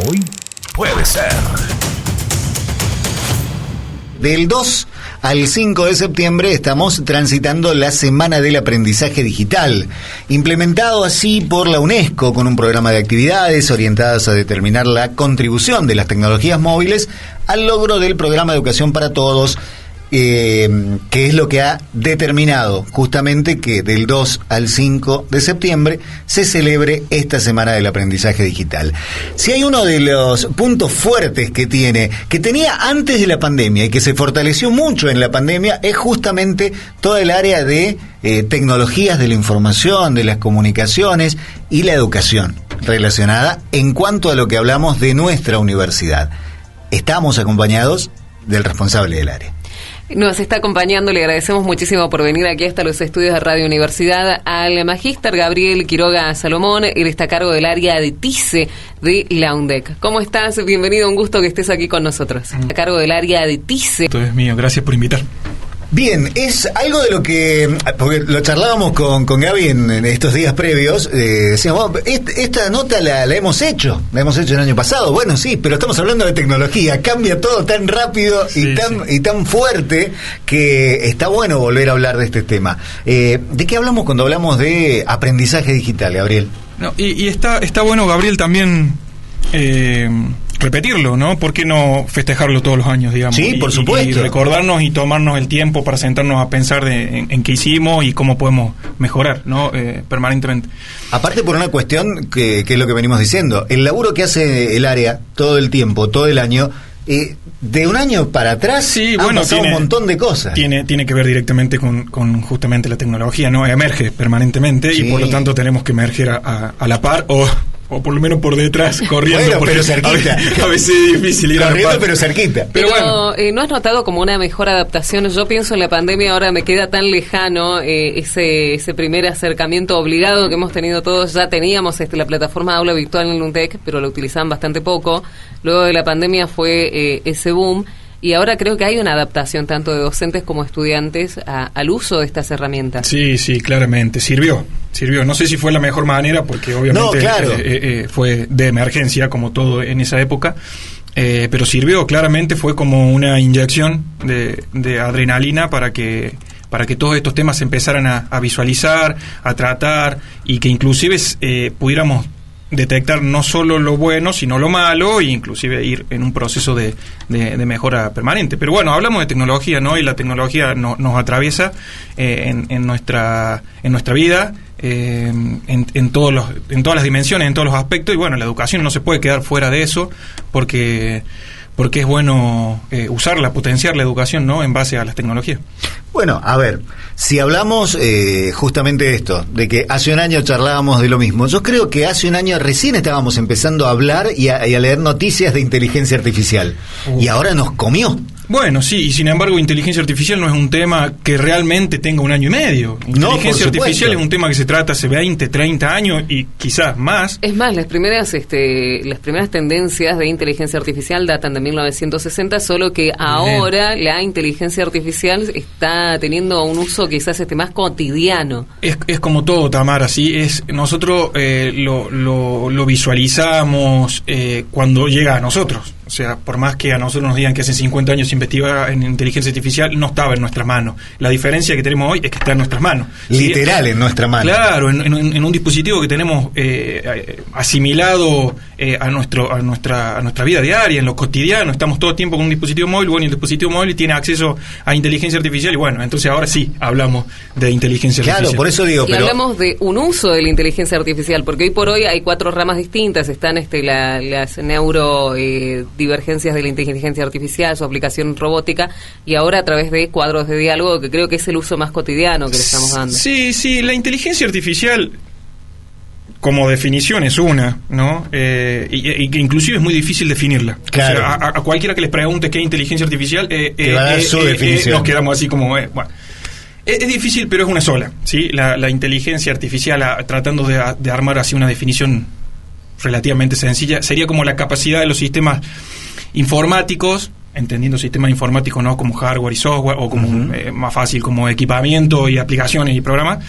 Hoy puede ser. Del 2 al 5 de septiembre estamos transitando la Semana del Aprendizaje Digital, implementado así por la UNESCO con un programa de actividades orientadas a determinar la contribución de las tecnologías móviles al logro del Programa de Educación para Todos, que es lo que ha determinado justamente que del 2 al 5 de septiembre se celebre esta Semana del Aprendizaje Digital. Si hay uno de los puntos fuertes que tenía antes de la pandemia y que se fortaleció mucho en la pandemia, es justamente toda el área de tecnologías de la información, de las comunicaciones y la educación relacionada en cuanto a lo que hablamos de nuestra universidad. Estamos acompañados del responsable del área. Nos está acompañando, le agradecemos muchísimo por venir aquí hasta los estudios de Radio Universidad al magíster Gabriel Quiroga Salomón. Él está a cargo del área de TICE de la UNDEC. ¿Cómo estás? Bienvenido, un gusto que estés aquí con nosotros. A cargo del área de TICE. Todo es mío, gracias por invitar. Bien, es algo de lo que, porque lo charlábamos con Gaby en estos días previos, decíamos, esta nota la hemos hecho el año pasado, bueno sí, pero estamos hablando de tecnología, cambia todo tan rápido y tan fuerte que está bueno volver a hablar de este tema. ¿De qué hablamos cuando hablamos de aprendizaje digital, Gabriel? No, y está bueno, Gabriel, también repetirlo, ¿no? ¿Por qué no festejarlo todos los años, digamos? Sí, por supuesto. Y recordarnos y tomarnos el tiempo para sentarnos a pensar en qué hicimos y cómo podemos mejorar, ¿no? Permanentemente. Aparte por una cuestión que es lo que venimos diciendo, el laburo que hace el área todo el tiempo, todo el año, de un año para atrás han pasado un montón de cosas. Tiene que ver directamente con justamente la tecnología, ¿no? Emerge permanentemente y por lo tanto tenemos que emerger a la par o por lo menos por detrás, corriendo. Bueno, pero cerquita. A veces es difícil ir corriendo, a la par. pero cerquita. Pero bueno, ¿no has notado como una mejor adaptación? Yo pienso en la pandemia, ahora me queda tan lejano ese primer acercamiento obligado que hemos tenido todos. Ya teníamos la plataforma de aula virtual en UNTEC, pero la utilizaban bastante poco. Luego de la pandemia fue ese boom. Y ahora creo que hay una adaptación tanto de docentes como estudiantes al uso de estas herramientas. Sí, claramente. Sirvió. No sé si fue la mejor manera, porque obviamente fue de emergencia, como todo en esa época. Pero sirvió, claramente fue como una inyección de adrenalina para que todos estos temas se empezaran a visualizar, a tratar, y que inclusive pudiéramos detectar no solo lo bueno, sino lo malo, e inclusive ir en un proceso de mejora permanente. Pero bueno, hablamos de tecnología, ¿no? Y la tecnología nos atraviesa en nuestra vida, en todas las dimensiones, en todos los aspectos, y bueno, la educación no se puede quedar fuera de eso, porque es bueno usarla, potenciar la educación, ¿no? En base a las tecnologías. Bueno, a ver, si hablamos justamente de esto, de que hace un año charlábamos de lo mismo, yo creo que hace un año recién estábamos empezando a hablar y a leer noticias de inteligencia artificial, y ahora nos comió. Bueno, sí, y sin embargo inteligencia artificial no es un tema que realmente tenga un año y medio. Inteligencia artificial es un tema que se trata hace 20, 30 años y quizás más. Es más, las primeras tendencias de inteligencia artificial datan de 1960, solo que ahora la inteligencia artificial está teniendo un uso quizás más cotidiano. Es como todo, Tamara, ¿sí? Nosotros lo visualizamos cuando llega a nosotros. O sea, por más que a nosotros nos digan que hace 50 años se investigaba en inteligencia artificial, no estaba en nuestras manos. La diferencia que tenemos hoy es que está en nuestras manos. Literal, en nuestra mano. Claro, en un dispositivo que tenemos asimilado a nuestra vida diaria, en lo cotidiano. Estamos todo el tiempo con un dispositivo móvil. Bueno, y el dispositivo móvil tiene acceso a inteligencia artificial. Y bueno, entonces ahora sí hablamos de inteligencia artificial. Claro, por eso digo. Y hablamos de un uso de la inteligencia artificial, porque hoy por hoy hay 4 ramas distintas. Están las neurodivergencias de la inteligencia artificial, su aplicación robótica, y ahora a través de cuadros de diálogo, que creo que es el uso más cotidiano que le estamos dando. Sí, la inteligencia artificial como definición es una, ¿no? Y que inclusive es muy difícil definirla. Claro. O sea, a cualquiera que les pregunte qué es inteligencia artificial, te va a dar su definición. Nos quedamos así como, bueno. Es difícil, pero es una sola, ¿sí? La inteligencia artificial, tratando de armar así una definición relativamente sencilla, sería como la capacidad de los sistemas informáticos, entendiendo sistemas informáticos no como hardware y software, o como más fácil como equipamiento y aplicaciones y programas,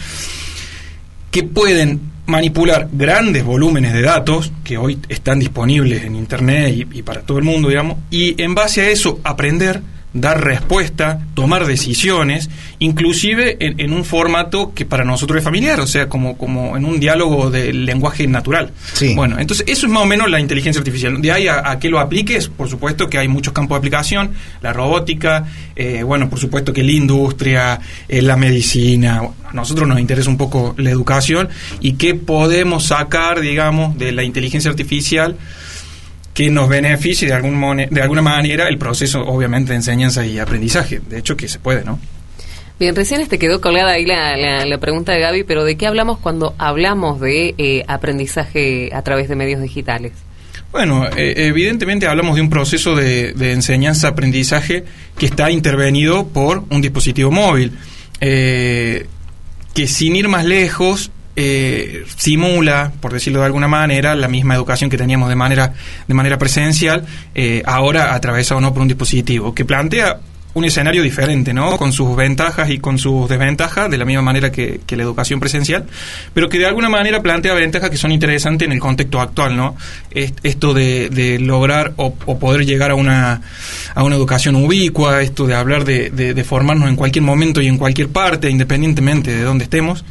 que pueden manipular grandes volúmenes de datos que hoy están disponibles en Internet y para todo el mundo, digamos, y en base a eso aprender, dar respuesta, tomar decisiones, inclusive en un formato que para nosotros es familiar, o sea, como en un diálogo del lenguaje natural. Sí. Bueno, entonces eso es más o menos la inteligencia artificial. De ahí a que lo apliques, por supuesto que hay muchos campos de aplicación, la robótica, bueno, por supuesto que la industria, la medicina. A nosotros nos interesa un poco la educación y qué podemos sacar, digamos, de la inteligencia artificial que nos beneficie de alguna manera el proceso, obviamente, de enseñanza y aprendizaje. De hecho, que se puede, ¿no? Bien, recién quedó colgada ahí la pregunta de Gaby, pero ¿de qué hablamos cuando hablamos de aprendizaje a través de medios digitales? Bueno, evidentemente hablamos de un proceso de enseñanza-aprendizaje que está intervenido por un dispositivo móvil, que sin ir más lejos simula, por decirlo de alguna manera, la misma educación que teníamos de manera presencial, ahora atravesado no por un dispositivo, que plantea un escenario diferente, ¿no? Con sus ventajas y con sus desventajas, de la misma manera que la educación presencial, pero que de alguna manera plantea ventajas que son interesantes en el contexto actual, ¿no? Esto de lograr o poder llegar a una educación ubicua, esto de hablar de formarnos en cualquier momento y en cualquier parte, independientemente de donde estemos.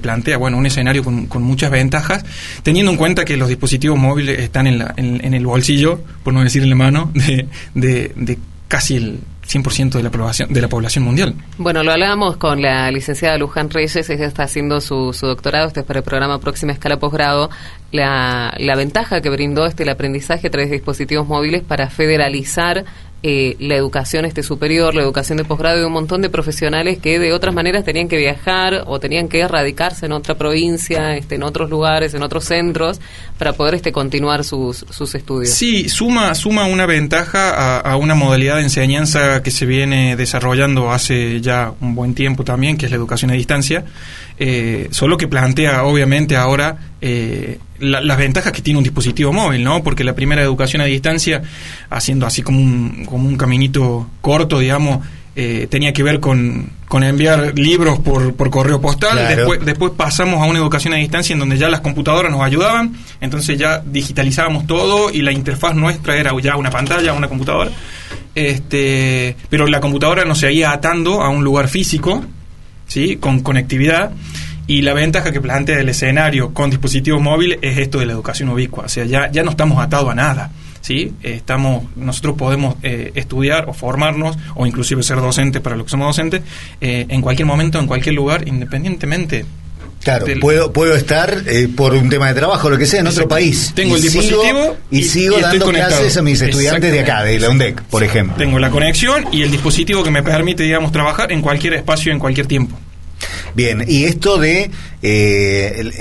Plantea, bueno, un escenario con muchas ventajas, teniendo en cuenta que los dispositivos móviles están en el bolsillo, por no decir en la mano, de casi el 100% de la población mundial. Bueno, lo hablábamos con la licenciada Luján Reyes, ella está haciendo su doctorado, es para el programa Próxima Escala Posgrado, la ventaja que brindó el aprendizaje a través de dispositivos móviles para federalizar la educación superior, la educación de posgrado de un montón de profesionales que de otras maneras tenían que viajar o tenían que radicarse en otra provincia, en otros lugares, en otros centros, para poder continuar sus estudios. Sí, suma una ventaja a una modalidad de enseñanza que se viene desarrollando hace ya un buen tiempo también, que es la educación a distancia, solo que plantea obviamente ahora las ventajas que tiene un dispositivo móvil, ¿no? Porque la primera educación a distancia, haciendo así como un caminito corto, digamos, tenía que ver con enviar libros por correo postal. Claro. Después pasamos a una educación a distancia en donde ya las computadoras nos ayudaban, entonces ya digitalizábamos todo y la interfaz nuestra era ya una pantalla, una computadora, pero la computadora nos seguía atando a un lugar físico, ¿sí? Con conectividad. Y la ventaja que plantea el escenario con dispositivos móviles es esto de la educación ubicua, o sea, ya no estamos atados a nada, ¿sí? Nosotros podemos estudiar o formarnos o inclusive ser docentes para los que somos docentes en cualquier momento, en cualquier lugar, independientemente. Claro, puedo estar por un tema de trabajo, lo que sea, en otro país. Tengo el dispositivo y sigo dando clases a mis estudiantes de acá, de la UNDEC, por ejemplo. Tengo la conexión y el dispositivo que me permite, digamos, trabajar en cualquier espacio, en cualquier tiempo. Bien, y esto de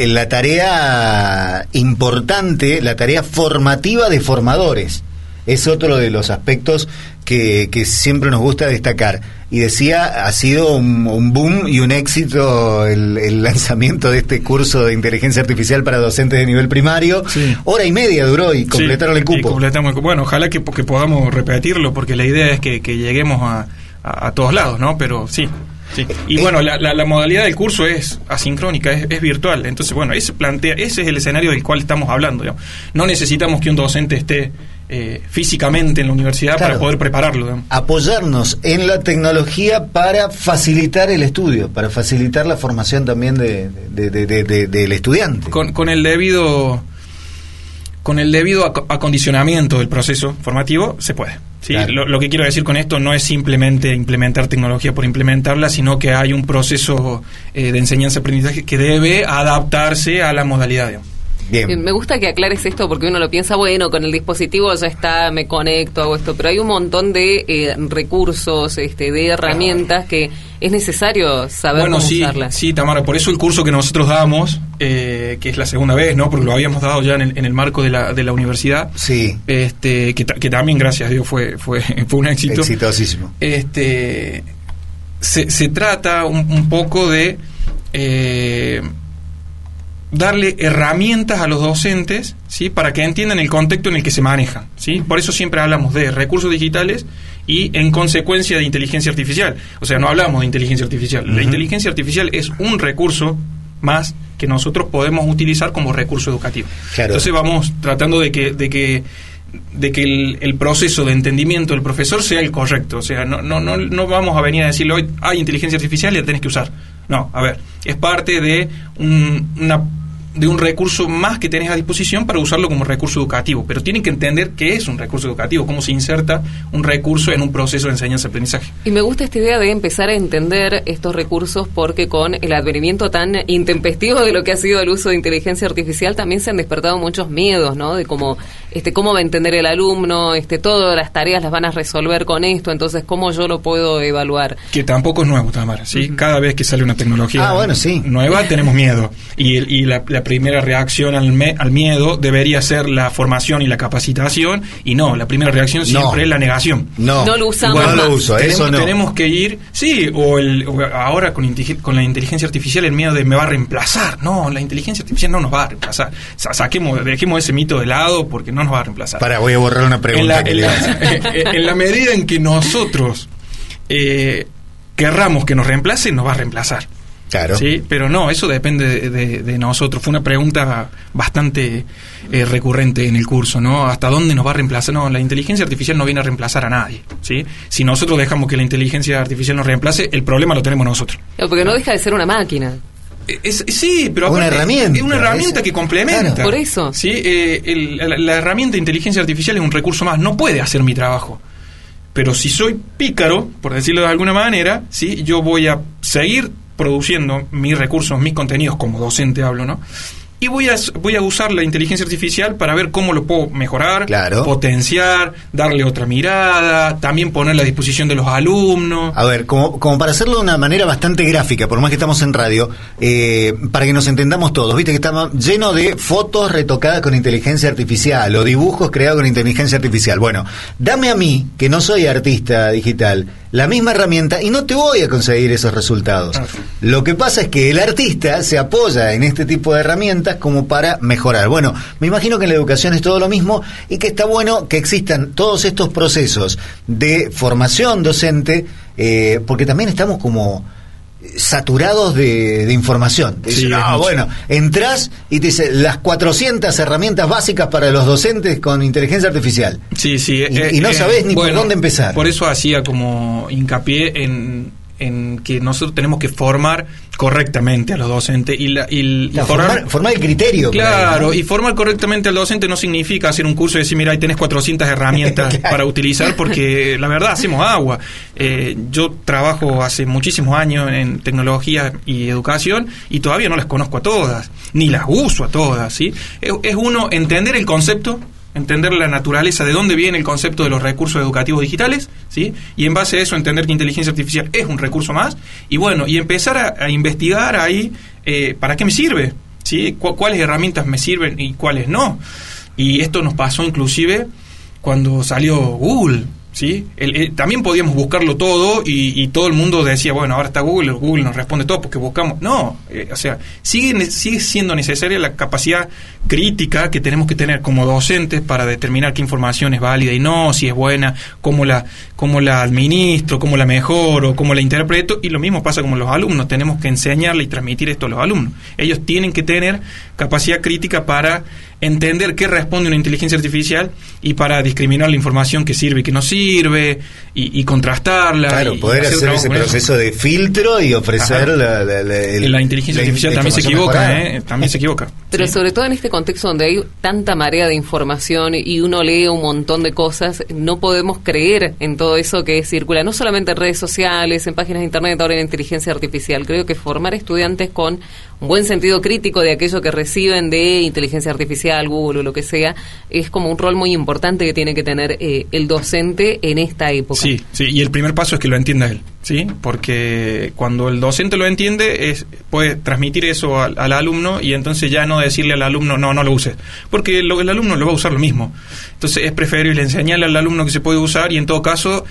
la tarea importante, la tarea formativa de formadores, es otro de los aspectos que siempre nos gusta destacar. Y decía, ha sido un boom y un éxito el lanzamiento de este curso de inteligencia artificial para docentes de nivel primario. Sí. 1:30 duró y completaron el cupo. Bueno, ojalá que podamos repetirlo, porque la idea es que lleguemos a todos lados, ¿no? Pero sí. Sí. Y bueno, la modalidad del curso es asincrónica, es virtual. Entonces, bueno, ese es el escenario del cual estamos hablando, digamos. No necesitamos que un docente esté físicamente en la universidad, claro, para poder prepararlo, digamos. Apoyarnos en la tecnología para facilitar el estudio, para facilitar la formación también del estudiante. Con el debido acondicionamiento del proceso formativo se puede. ¿Sí? Claro. Lo que quiero decir con esto no es simplemente implementar tecnología por implementarla, sino que hay un proceso de enseñanza-aprendizaje que debe adaptarse a la modalidad, digamos. Bien. Me gusta que aclares esto porque uno lo piensa, bueno, con el dispositivo ya está, me conecto, hago esto, pero hay un montón de recursos, de herramientas que es necesario saber cómo usarlas. Sí, Tamara, por eso el curso que nosotros damos, que es la segunda vez, ¿no? Porque lo habíamos dado ya en el marco de la universidad. Sí. Que también, gracias a Dios, fue un éxito. Exitosísimo. Se trata un poco de darle herramientas a los docentes, ¿sí? Para que entiendan el contexto en el que se manejan, ¿sí? Por eso siempre hablamos de recursos digitales y en consecuencia de inteligencia artificial. O sea, no hablamos de inteligencia artificial. Uh-huh. La inteligencia artificial es un recurso más que nosotros podemos utilizar como recurso educativo. Claro. Entonces vamos tratando de que el proceso de entendimiento del profesor sea el correcto. O sea, no vamos a venir a decirle hoy hay inteligencia artificial y la tenés que usar. No, a ver, es parte de un recurso más que tenés a disposición para usarlo como recurso educativo, pero tienen que entender qué es un recurso educativo, cómo se inserta un recurso en un proceso de enseñanza-aprendizaje. Y me gusta esta idea de empezar a entender estos recursos, porque con el advenimiento tan intempestivo de lo que ha sido el uso de inteligencia artificial también se han despertado muchos miedos, ¿no? De cómo va a entender el alumno, todas las tareas las van a resolver con esto, entonces cómo yo lo puedo evaluar. Que tampoco es nuevo, Tamara, ¿sí? Uh-huh. Cada vez que sale una tecnología nueva tenemos miedo, y la primera reacción al miedo debería ser la formación y la capacitación, y no, la primera reacción siempre es la negación. No lo usamos. Bueno, no lo uso, tenemos que ir, o ahora con la inteligencia artificial el miedo de me va a reemplazar. No, la inteligencia artificial no nos va a reemplazar. Dejemos ese mito de lado porque no nos va a reemplazar. Voy a borrar una pregunta. En la medida en que nosotros querramos que nos reemplace, nos va a reemplazar. Claro. Sí, pero no, eso depende de nosotros. Fue una pregunta bastante recurrente en el curso, ¿no? ¿Hasta dónde nos va a reemplazar? No, la inteligencia artificial no viene a reemplazar a nadie, ¿sí? Si nosotros dejamos que la inteligencia artificial nos reemplace, el problema lo tenemos nosotros. Porque no deja de ser una máquina. Sí, pero una herramienta. Es una herramienta que complementa. Claro. Por eso. Sí, la herramienta de inteligencia artificial es un recurso más. No puede hacer mi trabajo. Pero si soy pícaro, por decirlo de alguna manera, ¿sí? Yo voy a seguir produciendo mis recursos, mis contenidos, como docente hablo, ¿no? Y voy a usar la inteligencia artificial para ver cómo lo puedo mejorar, potenciar, darle otra mirada, también ponerla a disposición de los alumnos. A ver, como para hacerlo de una manera bastante gráfica, por más que estamos en radio, para que nos entendamos todos, viste que está lleno de fotos retocadas con inteligencia artificial o dibujos creados con inteligencia artificial. Bueno, dame a mí, que no soy artista digital, la misma herramienta y no te voy a conseguir esos resultados. Lo que pasa es que el artista se apoya en este tipo de herramientas como para mejorar. Bueno, me imagino que en la educación es todo lo mismo y que está bueno que existan todos estos procesos de formación docente, porque también estamos como saturados de información. Bueno, entras y te dice las 400 herramientas básicas para los docentes con inteligencia artificial. Sí. Y no sabés ni por dónde empezar. Por eso hacía como hincapié en que nosotros tenemos que formar correctamente a los docentes formar el criterio. Claro, ¿no? Y formar correctamente al docente no significa hacer un curso y decir, mira, ahí tenés 400 herramientas para utilizar, porque la verdad hacemos agua. Yo trabajo hace muchísimos años en tecnología y educación y todavía no las conozco a todas, ni las uso a todas, ¿sí? Es uno entender el concepto, entender la naturaleza, de dónde viene el concepto de los recursos educativos digitales, ¿sí? Y en base a eso entender que inteligencia artificial es un recurso más, y bueno, y empezar a investigar ahí para qué me sirve, ¿sí? Cuáles herramientas me sirven y cuáles no. Y esto nos pasó inclusive cuando salió Google, ¿sí? También podíamos buscarlo todo y todo el mundo decía, bueno, ahora está Google nos responde todo porque buscamos. No, o sea, sigue siendo necesaria la capacidad crítica que tenemos que tener como docentes para determinar qué información es válida y no, si es buena, cómo la administro, cómo la mejoro, cómo la interpreto, y lo mismo pasa con los alumnos. Tenemos que enseñarle y transmitir esto a los alumnos. Ellos tienen que tener capacidad crítica para entender qué responde una inteligencia artificial y para discriminar la información que sirve y que no sirve y contrastarla. Claro, poder hacer ese proceso de filtro y ofrecer la inteligencia artificial también se equivoca, también se equivoca. Pero sobre todo en este contexto donde hay tanta marea de información y uno lee un montón de cosas, no podemos creer en todo eso que circula, no solamente en redes sociales, en páginas de internet, ahora en inteligencia artificial. Creo que formar estudiantes con un buen sentido crítico de aquello que reciben de inteligencia artificial, Google o lo que sea, es como un rol muy importante que tiene que tener el docente en esta época. Sí, y el primer paso es que lo entienda él, ¿sí? Porque cuando el docente lo entiende, puede transmitir eso al alumno y entonces ya no decirle al alumno, no lo uses, porque el alumno lo va a usar lo mismo. Entonces es preferible enseñarle al alumno que se puede usar y en todo caso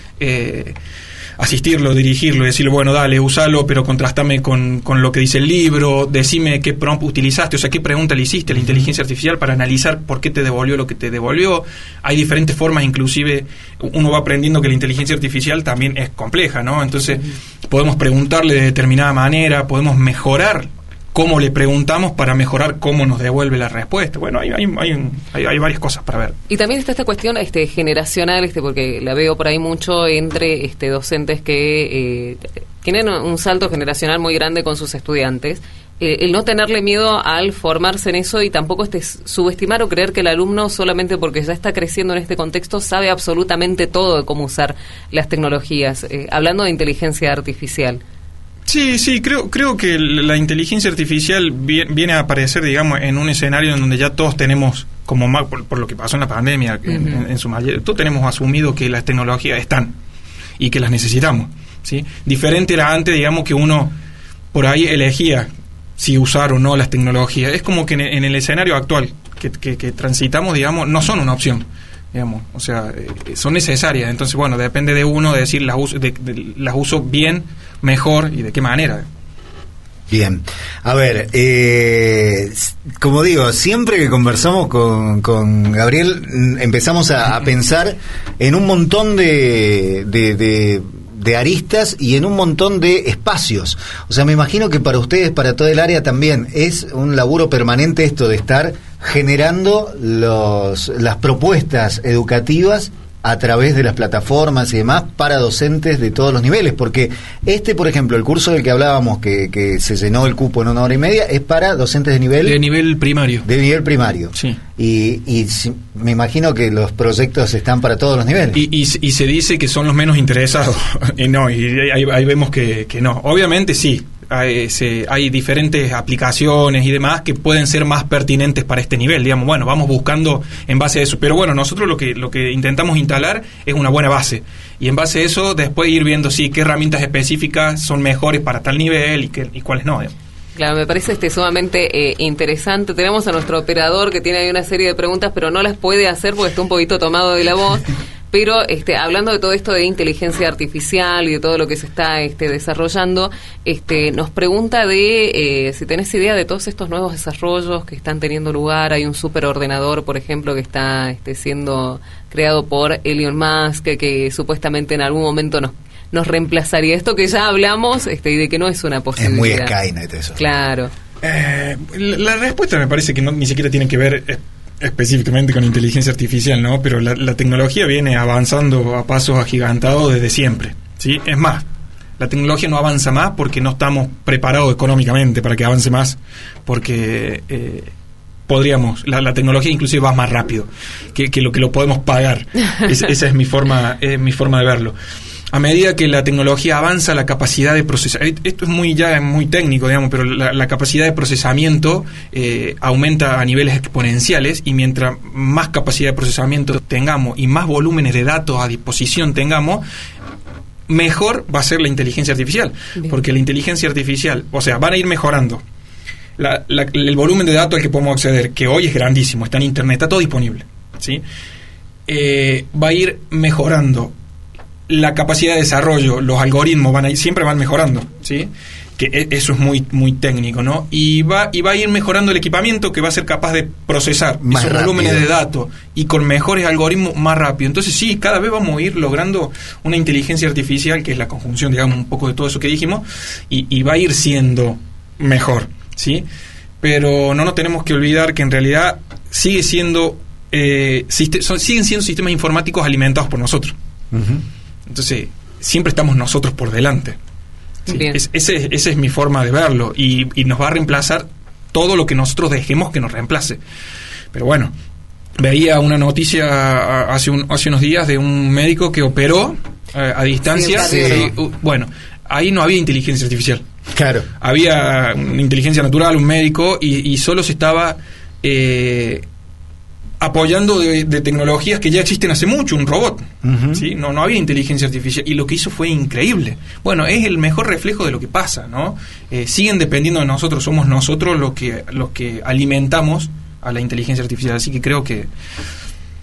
asistirlo, dirigirlo y decirle, bueno, dale, úsalo, pero contrastame con lo que dice el libro, decime qué prompt utilizaste, o sea, qué pregunta le hiciste a la inteligencia artificial para analizar por qué te devolvió lo que te devolvió. Hay diferentes formas, inclusive uno va aprendiendo que la inteligencia artificial también es compleja, ¿no? Entonces podemos preguntarle de determinada manera, podemos mejorar cómo le preguntamos para mejorar cómo nos devuelve la respuesta. Bueno, hay varias cosas para ver. Y también está esta cuestión generacional, porque la veo por ahí mucho entre docentes que tienen un salto generacional muy grande con sus estudiantes. El no tenerle miedo al formarse en eso y tampoco subestimar o creer que el alumno, solamente porque ya está creciendo en este contexto, sabe absolutamente todo de cómo usar las tecnologías. Hablando de inteligencia artificial. Sí, creo que la inteligencia artificial viene a aparecer, digamos, en un escenario en donde ya todos tenemos, como más por lo que pasó en la pandemia, en su mayoría, todos tenemos asumido que las tecnologías están y que las necesitamos, ¿sí? Diferente era antes, digamos, que uno por ahí elegía si usar o no las tecnologías. Es como que en el escenario actual que transitamos, digamos, no son una opción, digamos, o sea, son necesarias. Entonces, bueno, depende de uno de decir las uso bien, mejor y de qué manera. Bien, a ver, como digo, siempre que conversamos con Gabriel empezamos a pensar en un montón de aristas y en un montón de espacios. O sea, me imagino que para ustedes, para todo el área también, es un laburo permanente esto de estar generando las propuestas educativas a través de las plataformas y demás para docentes de todos los niveles, porque por ejemplo, el curso del que hablábamos que se llenó el cupo en 1 hora y media es para docentes de nivel primario. De nivel primario. Sí. Y me imagino que los proyectos están para todos los niveles. Y se dice que son los menos interesados. No, y ahí vemos que no. Obviamente sí. Hay diferentes aplicaciones y demás que pueden ser más pertinentes para este nivel, digamos, bueno, vamos buscando en base a eso, pero bueno, nosotros lo que intentamos instalar es una buena base, y en base a eso después ir viendo qué herramientas específicas son mejores para tal nivel y cuáles no, digamos. Claro, me parece sumamente interesante. Tenemos a nuestro operador que tiene ahí una serie de preguntas, pero no las puede hacer porque está un poquito tomado de la voz. Pero hablando de todo esto de inteligencia artificial y de todo lo que se está desarrollando, nos pregunta si tenés idea de todos estos nuevos desarrollos que están teniendo lugar. Hay un superordenador, por ejemplo, que está siendo creado por Elon Musk, que supuestamente en algún momento nos reemplazaría. Esto que ya hablamos y de que no es una posibilidad. Es muy Skynet eso. Claro. La respuesta me parece que ni siquiera tiene que ver específicamente con inteligencia artificial, ¿no? Pero la tecnología viene avanzando a pasos agigantados desde siempre, ¿sí? Es más, la tecnología no avanza más porque no estamos preparados económicamente para que avance más, porque la tecnología inclusive va más rápido que lo podemos pagar. Esa es mi forma de verlo. A medida que la tecnología avanza, la capacidad de procesar, esto es muy técnico, digamos, pero la capacidad de procesamiento aumenta a niveles exponenciales, y mientras más capacidad de procesamiento tengamos y más volúmenes de datos a disposición tengamos, mejor va a ser la inteligencia artificial. Bien. Porque la inteligencia artificial, o sea, van a ir mejorando. El volumen de datos al que podemos acceder, que hoy es grandísimo, está en internet, está todo disponible, ¿sí? Va a ir mejorando la capacidad de desarrollo, los algoritmos siempre van mejorando, ¿sí? Que eso es muy muy técnico, ¿no? Y va a ir mejorando el equipamiento, que va a ser capaz de procesar más esos volúmenes de datos y con mejores algoritmos más rápido. Entonces sí, cada vez vamos a ir logrando una inteligencia artificial que es la conjunción, digamos, un poco de todo eso que dijimos, y va a ir siendo mejor, ¿sí? Pero no nos tenemos que olvidar que en realidad siguen siendo sistemas informáticos alimentados por nosotros. Uh-huh. Entonces, siempre estamos nosotros por delante. ¿Sí? Esa es mi forma de verlo. Y nos va a reemplazar todo lo que nosotros dejemos que nos reemplace. Pero bueno, veía una noticia hace unos días de un médico que operó a distancia. Sí. Bueno, ahí no había inteligencia artificial. Claro. Había una inteligencia natural, un médico, y solo se estaba apoyando de tecnologías que ya existen hace mucho, un robot. Uh-huh. ¿Sí? No había inteligencia artificial, y lo que hizo fue increíble. Bueno, es el mejor reflejo de lo que pasa, ¿no? Siguen dependiendo de nosotros, somos nosotros los que alimentamos a la inteligencia artificial, así que creo que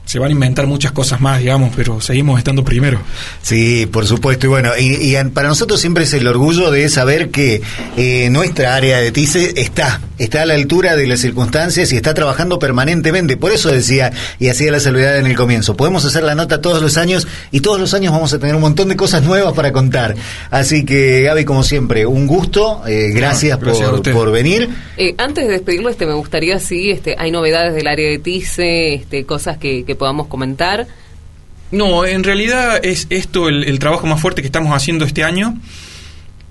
se van a inventar muchas cosas más, digamos, pero seguimos estando primero. Sí, por supuesto. Y bueno, y para nosotros siempre es el orgullo de saber que nuestra área de TICE está a la altura de las circunstancias y está trabajando permanentemente. Por eso decía, y hacía la salvedad en el comienzo, podemos hacer la nota todos los años y todos los años vamos a tener un montón de cosas nuevas para contar. Así que, Gaby, como siempre, un gusto. Gracias por venir. Antes de despedirlo, me gustaría, sí, hay novedades del área de TICE, cosas que podamos comentar. No, en realidad es esto el trabajo más fuerte que estamos haciendo este año,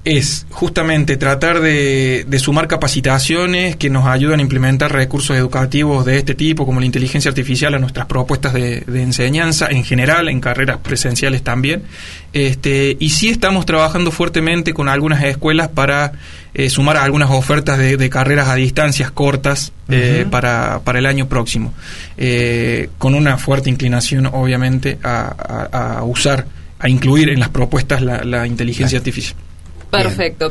es justamente tratar de sumar capacitaciones que nos ayudan a implementar recursos educativos de este tipo, como la inteligencia artificial, a nuestras propuestas de enseñanza en general, en carreras presenciales también. Y sí estamos trabajando fuertemente con algunas escuelas para sumar a algunas ofertas de carreras a distancias cortas para el año próximo, con una fuerte inclinación, obviamente, a incluir en las propuestas la inteligencia artificial. Perfecto.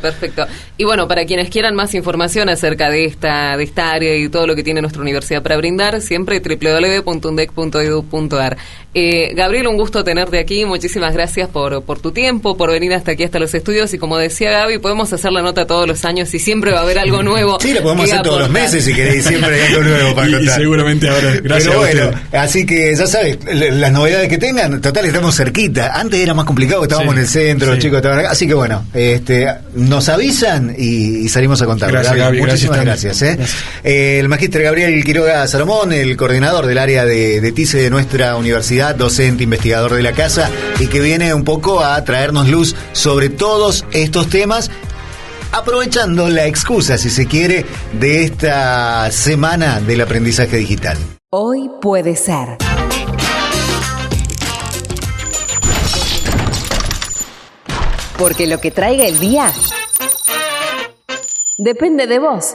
Y bueno, para quienes quieran más información acerca de esta área y todo lo que tiene nuestra universidad para brindar, siempre www.undec.edu.ar. Gabriel, un gusto tenerte aquí, muchísimas gracias por tu tiempo, por venir hasta aquí, hasta los estudios, y como decía Gaby, podemos hacer la nota todos los años y siempre va a haber algo nuevo. Sí, lo podemos hacer todos los meses si queréis, siempre hay algo nuevo para contar. Y seguramente ahora, gracias. Pero bueno, así que ya sabes, las novedades que tengan, total, estamos cerquita. Antes era más complicado, estábamos en el centro, los chicos estaban acá, así que bueno, nos avisan y salimos a contar. Gracias, Gaby, muchísimas gracias. El magíster Gabriel Quiroga Salomón, el coordinador del área de TICE de nuestra universidad, docente, investigador de la casa, y que viene un poco a traernos luz sobre todos estos temas, aprovechando la excusa, si se quiere, de esta semana del aprendizaje digital. Hoy puede ser. Porque lo que traiga el día depende de vos.